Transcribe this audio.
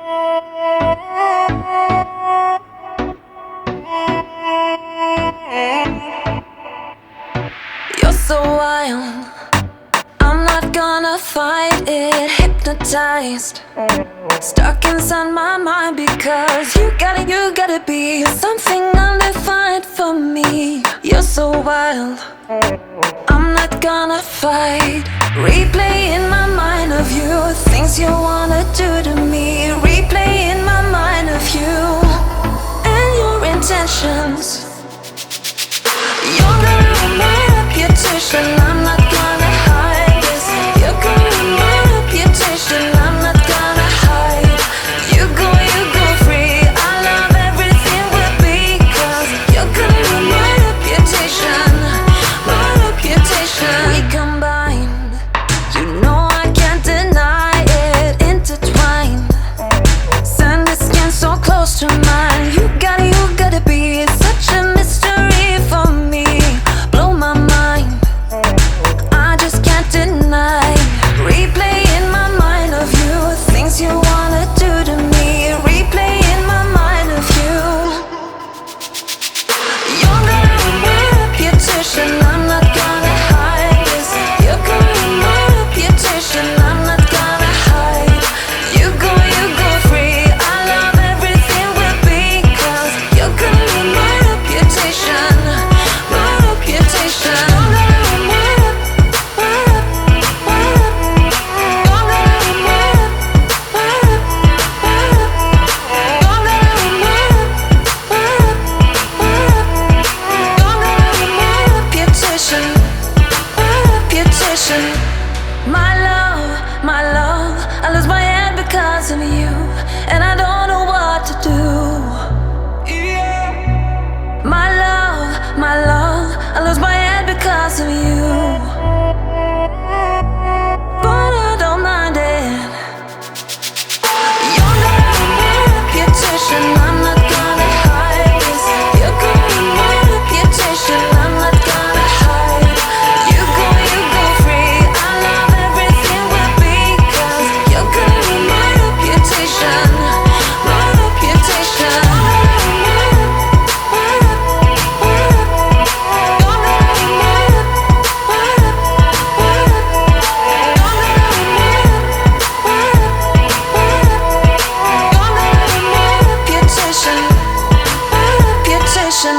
You're so wild, I'm not gonna fight it. Hypnotized, stuck inside my mind because you gotta be something undefined for me. You're so wild, I'm not gonna fight. Replay in my mind of you, things you wanna do to me. Replay in my mind of you and your intentions. You're gonna ruin my reputation, I'm not gonna hide this. You're gonna ruin my reputation, I'm not gonna hide. You go free, I love everything with me. Cause you're gonna ruin my reputation, my reputation. We combined, you know I can't deny it. Intertwined, sand the skin so close to mine. You gotta be such a mystery for me. Blow my mind, I just can't deny. Replay in my mind of you, things you wanna do to me. Replay in my mind of you. You're gonna ruin my reputation, I'm not gonna hide this. You're gonna ruin my reputation, I'm not gonna hide. You go free, I love everything with me. Cause you're gonna ruin my reputation, my reputation. You're gonna ruin my reputation, reputation. My love, I lose my head because of you, and I don't know what to do. My love, I lose my head because of you, but I don't mind it. You're gonna ruin my reputation, I'm not gonna hide this. You're gonna ruin my reputation, I'm not gonna hide. You go free, I love everything with me. Cause you're gonna ruin my reputation, my reputation. Reputation, reputation.